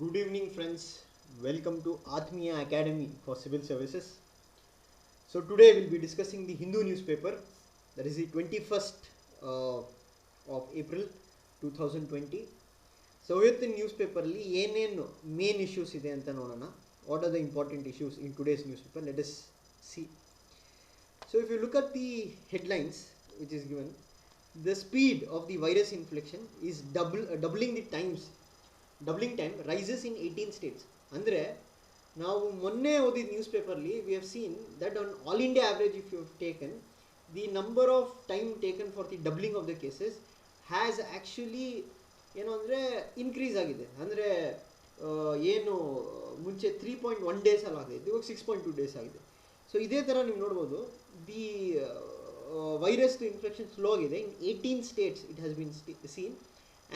Good evening, friends. Welcome to Atmiya Academy for Civil Services. So, today we'll be discussing the Hindu newspaper, that is the 21st of April 2020. So, ಇವತ್ತಿನ ನ್ಯೂಸ್ಪೇಪರಲ್ಲಿ ಏನೇನು main issues ಇದೆ ಅಂತ ನೋಡೋಣ. What are the important issues in today's newspaper? Let us see. So, if you look at the headlines which is given, the speed of the virus infection is doubling time rises in 18 states. ಅಂದರೆ ನಾವು ಮೊನ್ನೆ ಓದಿದ news ಪೇಪರ್ಲಿ we have seen that on all India average if you have taken the number of time taken for the doubling of the cases has actually ಏನು ಅಂದರೆ increase ಆಗಿದೆ. ಅಂದರೆ ಏನು ಮುಂಚೆ 3.1 ಡೇಸಲ್ಲಿ ಆಗಿದೆ, ಇವಾಗ 6.2 ಡೇಸ್ ಆಗಿದೆ. ಸೊ ಇದೇ ಥರ ನೀವು ನೋಡ್ಬೋದು ದಿ ವೈರಸ್ ಇನ್ಫೆಕ್ಷನ್ ಸ್ಲೋ ಆಗಿದೆ. ಇನ್ 18 states it has been seen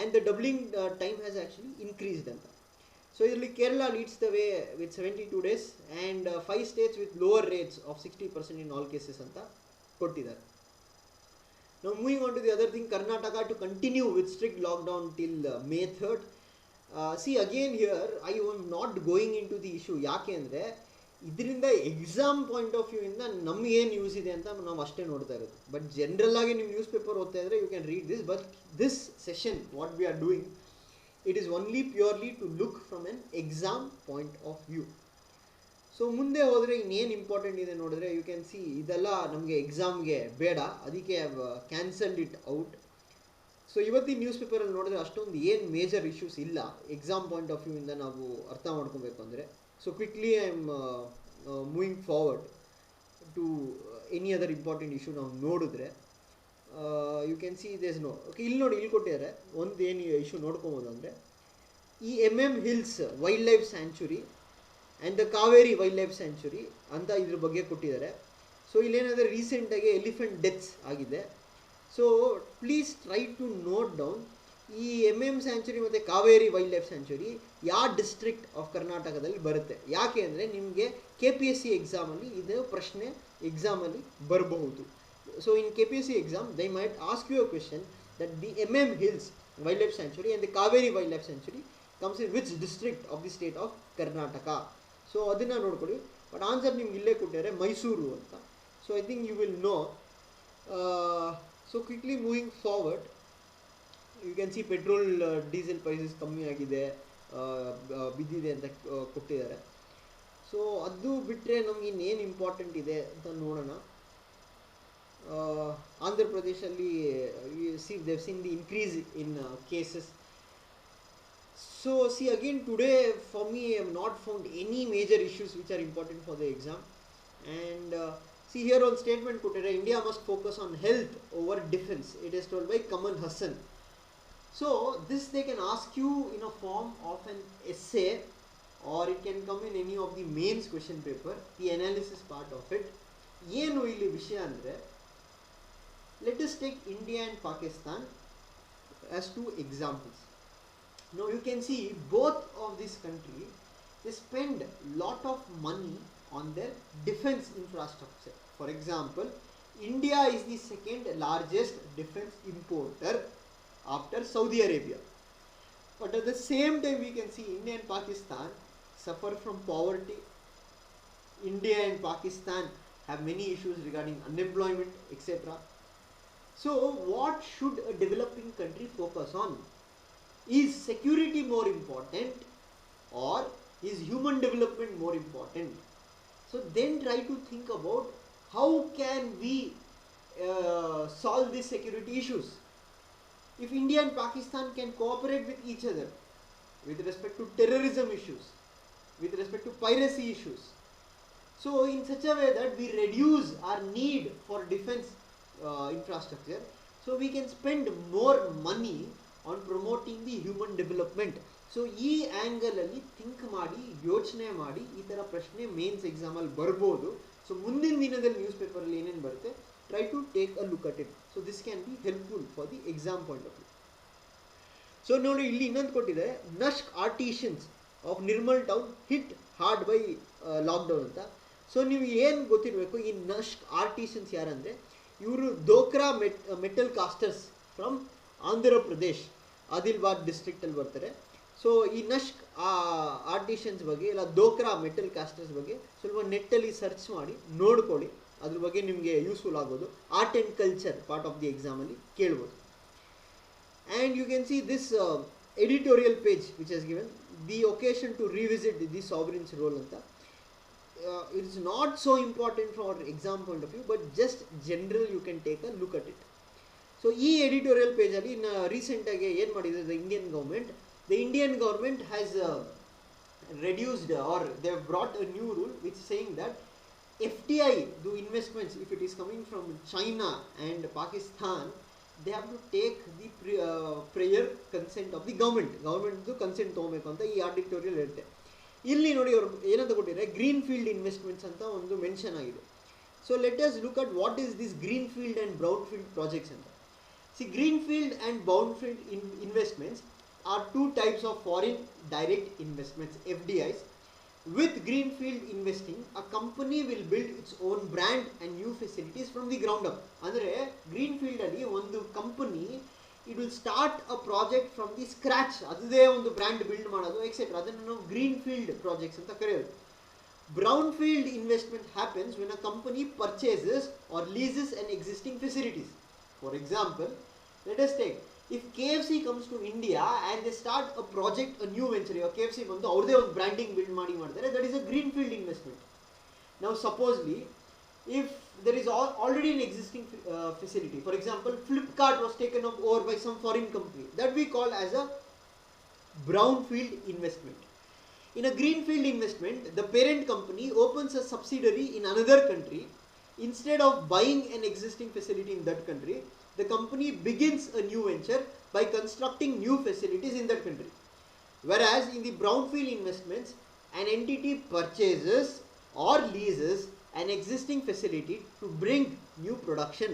and the doubling time has actually increased ಅಂತ. So ಇದರಲ್ಲಿ Kerala leads the way with 72 days and 5 states with lower rates of 60% in all cases ಅಂತ ಕೊಟ್ಟಿದ್ದಾರೆ. Now moving on to the other thing, Karnataka to continue with strict lockdown till May 3rd. See again here I am not going into the issue. ಯಾಕೆ ಅಂದರೆ ಇದರಿಂದ exam point of view ಇಂದ ನಮಗೇನು use ಇದೆ ಅಂತ ನಾವು ಅಷ್ಟೇ ನೋಡ್ತಾ ಇರೋದು. ಬಟ್ ಜನರಲ್ ಆಗಿ ನೀವು ನ್ಯೂಸ್ ಪೇಪರ್ ಓದ್ತಾ ಇದ್ರೆ you can read this. But this session what we are doing, it is only purely to look from an exam point of view. So ಮುಂದೆ ಹೋದರೆ ಇನ್ನೇನು ಇಂಪಾರ್ಟೆಂಟ್ ಇದೆ ನೋಡಿದ್ರೆ ಯು ಕ್ಯಾನ್ ಸಿ ಇದೆಲ್ಲ ನಮಗೆ ಎಕ್ಸಾಮ್ಗೆ ಬೇಡ, ಅದಕ್ಕೆ ಕ್ಯಾನ್ಸಲ್ಡ್ ಇಟ್ ಔಟ್. ಸೊ ಇವತ್ತಿನ ನ್ಯೂಸ್ ಪೇಪರಲ್ಲಿ ನೋಡಿದ್ರೆ ಅಷ್ಟೊಂದು ಏನು ಮೇಜರ್ ಇಶ್ಯೂಸ್ ಇಲ್ಲ ಎಕ್ಸಾಮ್ ಪಾಯಿಂಟ್ ಆಫ್ ವ್ಯೂ ಇಂದ ನಾವು ಅರ್ಥ ಮಾಡ್ಕೊಬೇಕು ಅಂದರೆ. So quickly I am moving forward to any other important issue. ನಾವು ನೋಡಿದ್ರೆ you can see there's no okay ಇಲ್ಲಿ ನೋಡಿ, ಇಲ್ಲಿ ಕೊಟ್ಟಿದ್ದಾರೆ ಒಂದು ಏನು ಇಶ್ಯೂ ನೋಡ್ಕೊಬೋದು ಅಂದರೆ ಈ hills wildlife sanctuary and the Kaveri wildlife sanctuary ಅಂತ ಇದ್ರ ಬಗ್ಗೆ ಕೊಟ್ಟಿದ್ದಾರೆ. ಸೊ ಇಲ್ಲೇನಾದರೆ ರೀಸೆಂಟಾಗಿ ಎಲಿಫೆಂಟ್ ಡೆತ್ಸ್ ಆಗಿದೆ. So please try to note down ಈ ಸ್ಯಾಂಚುರಿ ಮತ್ತು ಕಾವೇರಿ ವೈಲ್ಡ್ ಲೈಫ್ ಸ್ಯಾಂಚುರಿ ಯಾವ ಡಿಸ್ಟ್ರಿಕ್ಟ್ ಆಫ್ ಕರ್ನಾಟಕದಲ್ಲಿ ಬರುತ್ತೆ. ಯಾಕೆ ಅಂದರೆ ನಿಮಗೆ KPSC ಎಕ್ಸಾಮಲ್ಲಿ ಇದು ಪ್ರಶ್ನೆ ಎಕ್ಸಾಮಲ್ಲಿ ಬರಬಹುದು. So in KPSC exam they might ask you a question that the hills wildlife sanctuary and the Cauvery wildlife sanctuary comes in which district of the state of Karnataka. So ಅದನ್ನು ನೋಡ್ಕೊಳ್ಳಿ. But answer ನಿಮ್ಗೆ ಇಲ್ಲೇ ಕೊಟ್ಟಿದ್ದಾರೆ ಮೈಸೂರು ಅಂತ. So I think you will know. So quickly moving forward, you can see petrol diesel prices ಕಮ್ಮಿ ಆಗಿದೆ, ಬಿದ್ದಿದೆ ಅಂತ ಕೊಟ್ಟಿದ್ದಾರೆ. ಸೊ ಅದು ಬಿಟ್ಟರೆ ನಮ್ಗೆ ಇನ್ನೇನು ಇಂಪಾರ್ಟೆಂಟ್ ಇದೆ ಅಂತ ನೋಡೋಣ. ಆಂಧ್ರ ಪ್ರದೇಶಲ್ಲಿ see they've seen the increase in cases. So see again today for me I have not found any major issues which are important for the exam. And see here on statement ಕೊಟ್ಟಿದ್ದಾರೆ India must focus on health over defense. It is told by Kamal Hassan. So this they can ask you in a form of an essay or it can come in any of the mains question paper, the analysis part of it. ಏನು ಇಲ್ಲಿ ವಿಷಯ ಅಂದರೆ, let us take India and Pakistan as two examples. Now you can see both of these countries, they spend lot of money on their defense infrastructure. For example, India is the second largest defense importer after Saudi Arabia. But at the same time we can see India and Pakistan suffer from poverty. India and Pakistan have many issues regarding unemployment, etc. So what should a developing country focus on? Is security more important or is human development more important? So then try to think about how can we solve these security issues. If India and Pakistan can cooperate with each other with respect to terrorism issues, with respect to piracy issues, so in such a way that we reduce our need for defense infrastructure, so we can spend more money on promoting the human development. So ಈ ಆ್ಯಂಗಲಲ್ಲಿ think ಮಾಡಿ ಯೋಚನೆ ಮಾಡಿ ಈ ಥರ ಪ್ರಶ್ನೆ mains ಎಕ್ಸಾಮಲ್ಲಿ ಬರ್ಬೋದು. So ಮುಂದಿನ ದಿನದಲ್ಲಿ ನ್ಯೂಸ್ ಪೇಪರಲ್ಲಿ ಏನೇನು ಬರುತ್ತೆ, try to take a look at it. So this can be helpful for the exam point of view. So ನೋಡಿ ಇಲ್ಲಿ ಇನ್ನೊಂದು ಕೊಟ್ಟಿದೆ, ನಷ್ಕ್ artisans of Nirmal town hit hard by lockdown ಅಂತ. ಸೊ ನೀವು ಏನು ಗೊತ್ತಿರಬೇಕು, ಈ ನಷ್ಕ್ ಆರ್ಟಿಷನ್ಸ್ ಯಾರಂದರೆ ಇವರು Dhokra metal casters from Andhra Pradesh Adilabad ಡಿಸ್ಟ್ರಿಕ್ಟಲ್ಲಿ ಬರ್ತಾರೆ. ಸೊ ಈ ನಷ್ಕ್ ಆರ್ಟಿಷನ್ಸ್ ಬಗ್ಗೆ ಇಲ್ಲ ದೋಕ್ರಾ ಮೆಟಲ್ ಕಾಸ್ಟರ್ಸ್ ಬಗ್ಗೆ ಸ್ವಲ್ಪ ನೆಟ್ಟಲ್ಲಿ ಸರ್ಚ್ ಮಾಡಿ ನೋಡ್ಕೊಳ್ಳಿ, ಅದ್ರ ಬಗ್ಗೆ ನಿಮಗೆ ಯೂಸ್ಫುಲ್ ಆಗೋದು. Art and culture part of the ಎಕ್ಸಾಮಲ್ಲಿ ಕೇಳ್ಬೋದು. And you can see this editorial page which has given the occasion to revisit the sovereign's role ಅಂತ. It is not so important from our exam point of view, but just general you can take a look at it. So ಈ editorial ಪೇಜಲ್ಲಿ ರೀಸೆಂಟಾಗಿ ಏನು ಮಾಡಿದೆ the Indian government has reduced, or they have brought a new rule which is saying that FDI, the investments, if it is coming from China and Pakistan, they have to take the prior consent of the government consent ತಗೋಬೇಕು ಅಂತ ಈ ಆಡಿಟೋರಿಯಲ್ ಇರುತ್ತೆ. ಇಲ್ಲಿ ನೋಡಿ ಅವರು ಏನಂತ ಕೊಟ್ಟಿದ್ದಾರೆ, green field investments ಅಂತ ಒಂದು ಮೆನ್ಷನ್ ಆಗಿದೆ. So let us look at what is this green field and brown field projects ಅಂತ. See green field and brown field investments are two types of foreign direct investments, FDIs. With greenfield investing, a company will build its own brand and new facilities from the ground up. Andre greenfield alli ondu company, it will start a project from the scratch, adude ondu brand build madodu etc. adannu ನಾವು greenfield projects anta ಕರೆಯೋದು. Brownfield investment happens when a company purchases or leases an existing facilities. For example, let us take, if KFC comes to India and they start a project, a new venture, or KFC ಬಂದು ಅವ್ರದೇ ಒಂದು branding build ಮಾಡ್ತಾರೆ, that is a greenfield investment. Now supposedly, if there is already an existing facility, for example, Flipkart was taken over by some foreign company, that we call as a brownfield investment. In a greenfield investment, the parent company opens a subsidiary in another country. Instead of buying an existing facility in that country, the company begins a new venture by constructing new facilities in that country. Whereas in the brownfield investments, an entity purchases or leases an existing facility to bring new production.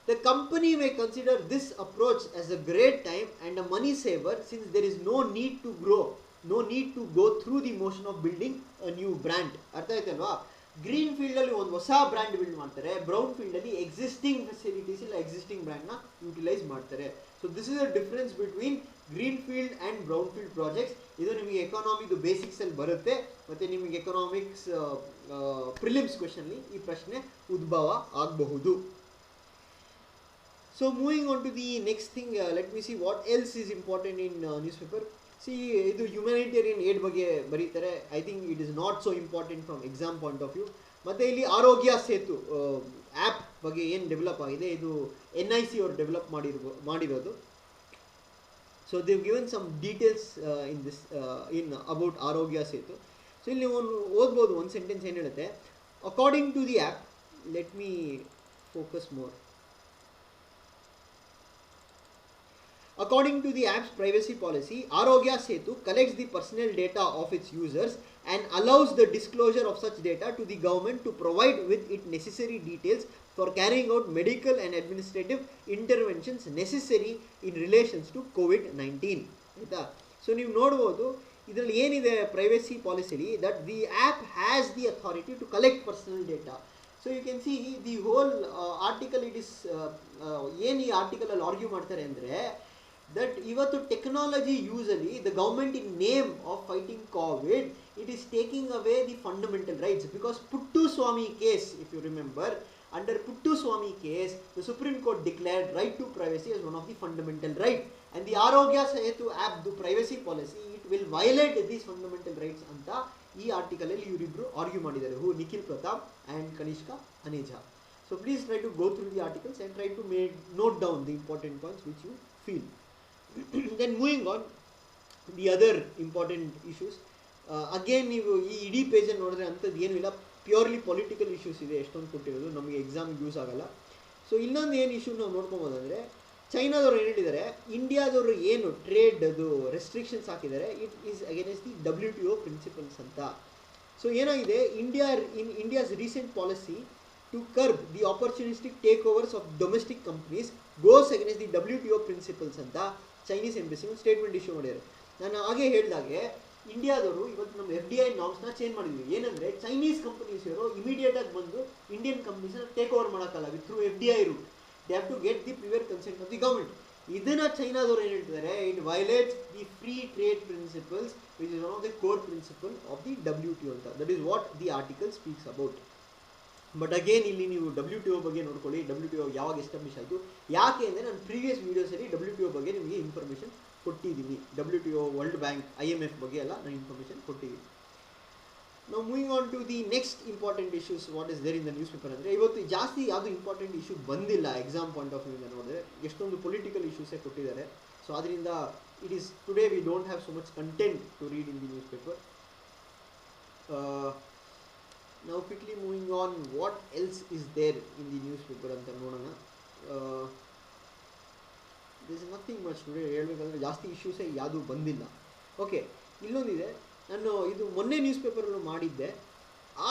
The company may consider this approach as a great time and a money saver, since there is no need to grow, no need to go through the motion of building a new brand. ಅರ್ಥ ಆಯ್ತಲ್ವಾ? Green ಫೀಲ್ಡಲ್ಲಿ ಒಂದು ಹೊಸ brand build ಮಾಡ್ತಾರೆ, brown ಫೀಲ್ಡಲ್ಲಿ existing facilities ಇಲ್ಲ existing ಬ್ರ್ಯಾಂಡ್ನ utilise ಮಾಡ್ತಾರೆ. So this is the difference between green field and brown field projects. ಇದು ನಿಮಗೆ ಎಕಾನಮಿದು ಬೇಸಿಕ್ಸಲ್ಲಿ ಬರುತ್ತೆ, ಮತ್ತು ನಿಮಗೆ ಎಕನಾಮಿಕ್ಸ್ ಪ್ರಿಲಿಮ್ಸ್ ಕ್ವೆಶನ್ಲಿ ಈ ಪ್ರಶ್ನೆ ಉದ್ಭವ ಆಗಬಹುದು. So moving on to the next thing, let me see what else is important in newspaper. See ಇದು ಹ್ಯುಮ್ಯಾನಿಟೇರಿಯನ್ ಏಡ್ ಬಗ್ಗೆ ಬರೀತಾರೆ. I think it is not so important from exam point of view. ಮತ್ತು ಇಲ್ಲಿ ಆರೋಗ್ಯ Setu app ಬಗ್ಗೆ ಏನು develop ಆಗಿದೆ, ಇದು NIC ಅವರು ಡೆವಲಪ್ ಮಾಡಿರೋದು. So they've given some details in this in about Aarogya Setu. So ಇಲ್ಲಿ ನೀವು ಓದ್ಬೋದು, ಒಂದು ಸೆಂಟೆನ್ಸ್ ಏನು ಹೇಳುತ್ತೆ, according to the app, let me focus more. According to the app's privacy policy, Arogya Setu collects the personal data of its users and allows the disclosure of such data to the government to provide with it necessary details for carrying out medical and administrative interventions necessary in relations to COVID-19. ಆಯಿತಾ? So ನೀವು ನೋಡ್ಬೋದು ಇದರಲ್ಲಿ ಏನಿದೆ privacy ಪಾಲಿಸಿಲಿ, that the app has the authority to collect personal data. So you can see the whole article, it is ಏನು ಈ ಆರ್ಟಿಕಲಲ್ಲಿ argue ಮಾಡ್ತಾರೆ ಅಂದರೆ, that ಇವತ್ತು technology usually the government in name of fighting Covid, it is taking away the fundamental rights. Because Puttuswamy case, if you remember, under Puttuswamy case, the Supreme Court declared right to privacy as one of the fundamental rights. And the Arogya Setu app, the privacy policy, it will violate these fundamental rights ಅಂತ ಈ ಆರ್ಟಿಕಲಲ್ಲಿ ಇವರಿಬ್ಬರು argue ಮಾಡಿದ್ದಾರೆ, who Nikhil Pratap and Kanishka Aneja. So please try to go through the articles and try to note down the important points which you feel. Then moving on, the other important issues, again ನೀವು ಈ ಇಡೀ ಪೇಜನ್ನು ನೋಡಿದ್ರೆ ಅಂಥದ್ದು ಏನೂ ಇಲ್ಲ, ಪ್ಯೂರ್ಲಿ ಪೊಲಿಟಿಕಲ್ ಇಶ್ಯೂಸ್ ಇದೆ ಎಷ್ಟೊಂದು ಕೊಟ್ಟಿರೋದು, ನಮಗೆ ಎಕ್ಸಾಮಿಗೆ ಯೂಸ್ ಆಗಲ್ಲ. ಸೊ ಇನ್ನೊಂದು ಏನು ಇಶ್ಯೂ ನಾವು ನೋಡ್ಕೊಬೋದಂದರೆ, ಚೈನಾದವ್ರು ಏನು ಹೇಳಿದ್ದಾರೆ, ಇಂಡಿಯಾದವರು ಏನು ಟ್ರೇಡ್ ಅದು ರೆಸ್ಟ್ರಿಕ್ಷನ್ಸ್ ಹಾಕಿದ್ದಾರೆ, it is against the WTO principles ಅಂತ. ಸೊ ಏನಾಗಿದೆ, India's recent policy to curb the opportunistic takeovers of domestic companies goes against the WTO principles ಅಂತ ಚೈನೀಸ್ ಎಂಬಸಿ ಒಂದು ಸ್ಟೇಟ್ಮೆಂಟ್ ಇಶ್ಯೂ ಮಾಡಿದ್ದಾರೆ. ನಾನು ಹಾಗೆ ಹೇಳಿದಾಗೆ ಇಂಡಿಯಾದವರು ಇವತ್ತು ನಮ್ಮ FDI ನಾರ್ಮ್ಸ್ನ ಚೇಂಜ್ ಮಾಡಿದ್ವಿ. ಏನಂದರೆ ಚೈನೀಸ್ ಕಂಪನೀಸ್ ಇವರು ಇಮಿಡಿಯೇಟಾಗಿ ಬಂದು ಇಂಡಿಯನ್ ಕಂಪ್ನೀಸ್ನ ಟೇಕ್ ಓವರ್ ಮಾಡೋಕ್ಕಲ್ಲ with through FDI route. They have to get the prior consent of the government. ಇದನ್ನ ಚೈನಾದವರು ಏನು ಹೇಳ್ತಿದ್ದಾರೆ, it violates the free trade principles which is one of the core principle of the WTO ಅಂತ. That is what the article speaks about. But again ಇಲ್ಲಿ ನೀವು WTO ಬಗ್ಗೆ ನೋಡ್ಕೊಳ್ಳಿ, WTO ಯಾವಾಗ ಎಸ್ಟಾಬ್ಲಿಷ್ ಆಯಿತು, ಯಾಕೆ ಅಂದರೆ ನಾನು ಪ್ರೀವಿಯಸ್ ವೀಡಿಯೋಸಲ್ಲಿ WTO ಬಗ್ಗೆ ನಿಮಗೆ ಇನ್ಫಾರ್ಮೇಷನ್ ಕೊಟ್ಟಿದ್ದೀನಿ. WTO, ವರ್ಲ್ಡ್ ಬ್ಯಾಂಕ್, IMF ಬಗ್ಗೆ ಎಲ್ಲ ನಾನು ಇನ್ಫಾರ್ಮೇಷನ್ ಕೊಟ್ಟಿದ್ದೀನಿ. ನಾವು moving on to the next important issues what is there in the newspaper. ಅಂದರೆ ಇವತ್ತು ಜಾಸ್ತಿ ಯಾವುದು ಇಂಪಾರ್ಟೆಂಟ್ ಇಶ್ಯೂ ಬಂದಿಲ್ಲ ಎಕ್ಸಾಮ್ ಪಾಯಿಂಟ್ ಆಫ್ ವ್ಯೂಯಿಂದ ನೋಡಿದ್ರೆ, ಎಷ್ಟೊಂದು ಪೊಲಿಟಿಕಲ್ ಇಶ್ಯೂಸೇ ಕೊಟ್ಟಿದ್ದಾರೆ. ಸೊ ಅದರಿಂದ it is today we don't have so much content to read in the newspaper. ನಾವು quickly moving on what else is there in the newspaper ಅಂತ ನೋಡೋಣ. This is nothing much today. ಹೇಳ್ಬೇಕಂದ್ರೆ ಜಾಸ್ತಿ ಇಶ್ಯೂಸೇ ಯಾವುದು ಬಂದಿಲ್ಲ. Okay, ಇಲ್ಲೊಂದಿದೆ, ನಾನು ಇದು ಮೊನ್ನೆ ನ್ಯೂಸ್ ಪೇಪರಲ್ಲೂ ಮಾಡಿದ್ದೆ.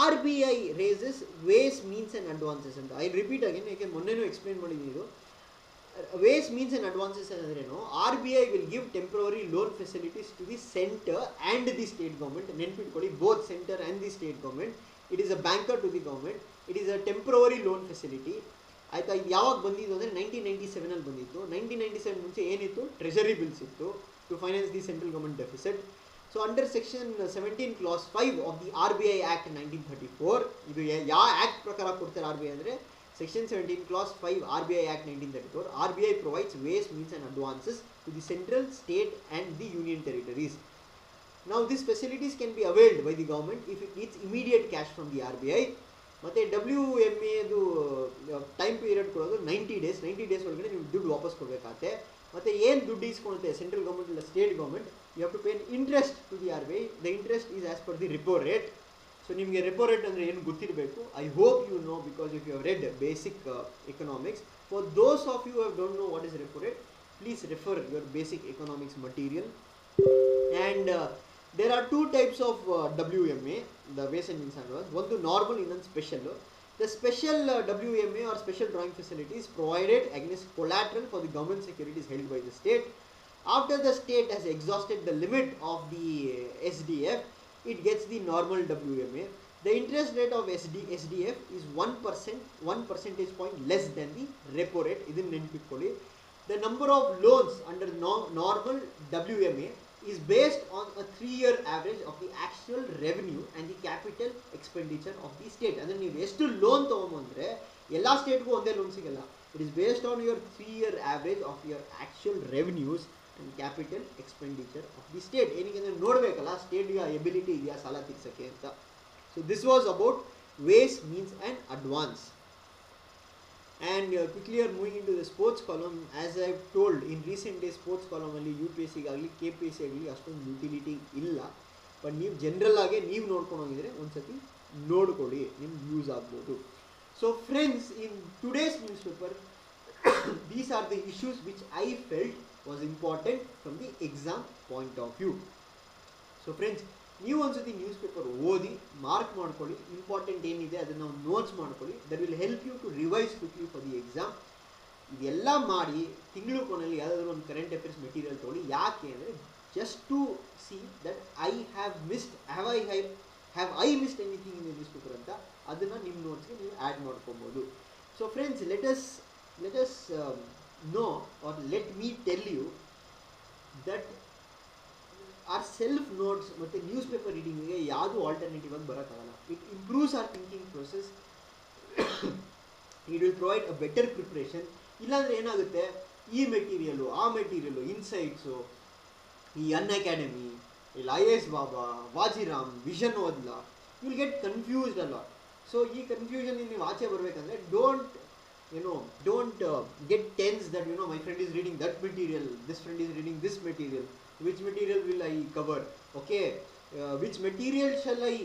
RBI raises ways means and advances ಅಂತ. ಐ ರಿಪೀಟ್ ಅಗೇನ್, ಯಾಕೆ ಮೊನ್ನೆನೂ ಎಕ್ಸ್ಪ್ಲೇನ್ ಮಾಡಿದ್ದೀನಿ. ಇದು ವೇಸ್ ಮೀನ್ಸ್ ಆ್ಯಂಡ್ ಅಡ್ವಾನ್ಸಸ್ ಅಂದ್ರೇನು, RBI will give temporary loan facilities to the center and the state government. ನೆನ್ಪಿಟ್ಕೊಳ್ಳಿ, both center and the state government. It is a banker to the government. It is a temporary loan facility. ಆಯಿತಾ, ಇದು ಯಾವಾಗ ಬಂದಿದ್ದು ಅಂದರೆ 1997 ಬಂದಿತ್ತು. 1997 ಮುಂಚೆ ಏನಿತ್ತು, treasury bills ಇತ್ತು to finance the central government deficit. So under section 17 clause 5 of the RBI act 1934, ಇದು ಯಾವ ಆ್ಯಕ್ಟ್ ಪ್ರಕಾರ ಕೊಡ್ತಾರೆ RBI ಅಂದರೆ section 17 clause 5 RBI act 1934. RBI provides ways means and advances to the central, state and the union territories. Now these facilities can be availed by the government if it needs immediate cash from the RBI. ಮತ್ತು WMAದು time period ಕೊಡೋದು 90 days. 90 days ಒಳಗಡೆ ನೀವು ದುಡ್ಡು ವಾಪಸ್ ಕೊಡಬೇಕಾಗತ್ತೆ. ಮತ್ತು ಏನು ದುಡ್ಡು ಇಸ್ಕೊಳುತ್ತೆ ಸೆಂಟ್ರಲ್ ಗೌರ್ಮೆಂಟ್ ಇಲ್ಲ state government, you have to pay interest to the RBI. The interest is as per the repo rate. So ನಿಮಗೆ ರೆಪೋ ರೇಟ್ ಅಂದರೆ ಏನು ಗೊತ್ತಿರಬೇಕು. I hope you know, because if you have read basic economics. For those of you have don't know what is repo rate, please refer your basic economics material. And there are two types of WMA, the ways and means advance. One to normal, ಇನ್ನೊಂದು special. The special WMA or special drawing facility is provided against collateral for the government securities held by the state. After the state has exhausted the limit of the SDF, it gets the normal WMA. The interest rate of SDF is 1%, 1 percentage point less than the repo rate. ಇದನ್ನು ನೆನಪಿಟ್ಕೊಳ್ಳಿ. The number of loans under normal WMA is based on a 3-year average of the actual revenue and the capital expenditure of the state. ಅಂದರೆ ನೀವು ಎಷ್ಟು loan ತೊಗೊಂಬಂದರೆ ಎಲ್ಲ ಸ್ಟೇಟ್ಗೂ ಒಂದೇ loan ಸಿಗಲ್ಲ. It is based on your 3-year average of your actual revenues and capital expenditure of the state. ಏನಕ್ಕೆ ಅಂದರೆ ನೋಡಬೇಕಲ್ಲ ಸ್ಟೇಟ್ಗೆ ability ಇದೆಯಾ ಸಾಲ ತೀರ್ಸೋಕ್ಕೆ ಅಂತ. So this was about ways, means and advance. And quickly are moving into the sports column. As I have told, in recent days sports column ಅಲ್ಲಿ UPSC ಆಗಲಿ KPSC ಆಗಲಿ ಅಷ್ಟೊಂದು ಯುಟಿಲಿಟಿ ಇಲ್ಲ. ಬಟ್ ನೀವು ಜನರಲ್ ಆಗಿ ನೀವು ನೋಡ್ಕೊಂಡು ಹೋಗಿದ್ರೆ ಒಂದ್ಸತಿ ನೋಡ್ಕೊಳ್ಳಿ, ನಿಮ್ಗೆ ಯೂಸ್ ಆಗ್ಬೋದು. So friends, in today's newspaper these are the issues which I felt was important from the exam point of view. So friends, ನೀವು ಒಂದ್ಸತಿ ನ್ಯೂಸ್ ಪೇಪರ್ ಓದಿ ಮಾರ್ಕ್ ಮಾಡ್ಕೊಳ್ಳಿ, ಇಂಪಾರ್ಟೆಂಟ್ ಏನಿದೆ ಅದನ್ನು ನಾವು ನೋಟ್ಸ್ ಮಾಡ್ಕೊಳ್ಳಿ. That will help you to revise quickly for the exam. ಇದೆಲ್ಲ ಮಾಡಿ ತಿಂಗಳು ಕೊನೆಯಲ್ಲಿ ಯಾವುದಾದ್ರೂ ಒಂದು ಕರೆಂಟ್ ಅಫೇರ್ಸ್ ಮೆಟೀರಿಯಲ್ ತೊಗೊಳ್ಳಿ. ಯಾಕೆ ಅಂದರೆ just to see that I have missed anything in the newspaper ಅಂತ, ಅದನ್ನು ನಿಮ್ಮ ನೋಟ್ಸ್ಗೆ ನೀವು ಆ್ಯಡ್ ಮಾಡ್ಕೊಬೋದು. So friends, let us know or let me tell you that our self notes ಮತ್ತು ನ್ಯೂಸ್ ಪೇಪರ್ ರೀಡಿಂಗಿಗೆ ಯಾವುದೂ ಆಲ್ಟರ್ನೇಟಿವ್ ಆಗಿ ಬರೋಕ್ಕಾಗಲ್ಲ. It improves our thinking process. It will provide a better preparation. ಇಲ್ಲಾಂದರೆ ಏನಾಗುತ್ತೆ, ಈ ಮೆಟೀರಿಯಲು ಆ ಮೆಟೀರಿಯಲು ಇನ್ಸೈಟ್ಸು, ಈ ಅನ್ಅಕಾಡೆಮಿ, ಇಲ್ಲಿ IAS ಬಾಬಾ, ವಾಜಿರಾಮ್, ವಿಷನ್ ಓದ್ಲಾ, ಯು ವಿಲ್ ಗೆಟ್ ಕನ್ಫ್ಯೂಸ್ಡ್ ಅಲ್ಲ. ಸೊ ಈ ಕನ್ಫ್ಯೂಷನ್ ನೀವು ಆಚೆ ಬರಬೇಕಂದ್ರೆ don't get tense that my friend is reading that material, this friend is reading this material. Which material will I cover? Okay, which material shall I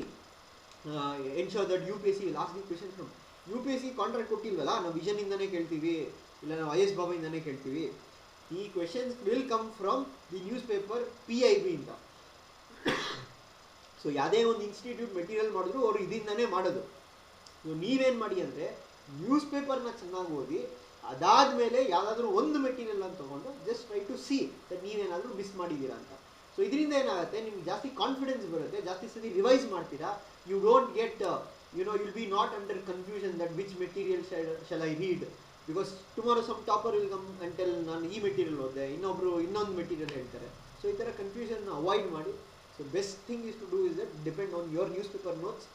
ensure that UPSC will ask the questions from? UPSC contract ಕೊಟ್ಟಿಲ್ವಲ್ಲ, ನಾವು Vision ಇಂದಾನೇ ಕೇಳ್ತೀವಿ, ಇಲ್ಲ ನಾವು IAS ಬಾಬಾ ಇಂದಾನೇ ಕೇಳ್ತೀವಿ. ಈ questions will come from the news paper PIB ಇಂದ. So ಯಾವುದೇ ಒಂದು ಇನ್ಸ್ಟಿಟ್ಯೂಟ್ ಮೆಟೀರಿಯಲ್ ಮಾಡಿದ್ರು ಅವರು ಇದರಿಂದನೇ ಮಾಡೋದು. ಸೊ ನೀವೇನು ಮಾಡಿ ಅಂದರೆ ನ್ಯೂಸ್ ಪೇಪರ್ನ ಚೆನ್ನಾಗಿ ಓದಿ, ಅದಾದಮೇಲೆ ಯಾವುದಾದ್ರೂ ಒಂದು ಮೆಟೀರಿಯಲ್ ಅಂತ ತೊಗೊಂಡು just try to see that ನೀವೇನಾದರೂ ಮಿಸ್ ಮಾಡಿದ್ದೀರಾ ಅಂತ. ಸೊ ಇದರಿಂದ ಏನಾಗುತ್ತೆ, ನಿಮ್ಗೆ ಜಾಸ್ತಿ ಕಾನ್ಫಿಡೆನ್ಸ್ ಬರುತ್ತೆ, ಜಾಸ್ತಿ ಸತಿ ರಿವೈಸ್ ಮಾಡ್ತೀರಾ. You don't get will be not under confusion that which material shall I read, because tomorrow some topper will come and tell ನಾನು ಈ ಮೆಟೀರಿಯಲ್ ಓದಿದೆ, ಇನ್ನೊಬ್ರು ಇನ್ನೊಂದು ಮೆಟೀರಿಯಲ್ ಹೇಳ್ತಾರೆ. ಸೊ ಈ ಥರ ಕನ್ಫ್ಯೂಷನ್ ಅವಾಯ್ಡ್ ಮಾಡಿ. So best thing is to do is that depend on your newspaper notes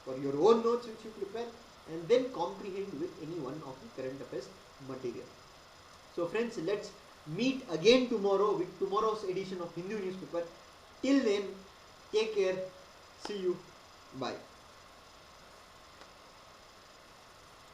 or your own notes which you prepare, and then comprehend with any one of the current affairs material. So friends, let's meet again tomorrow with tomorrow's edition of Hindu newspaper. Till then, take care, see you, bye.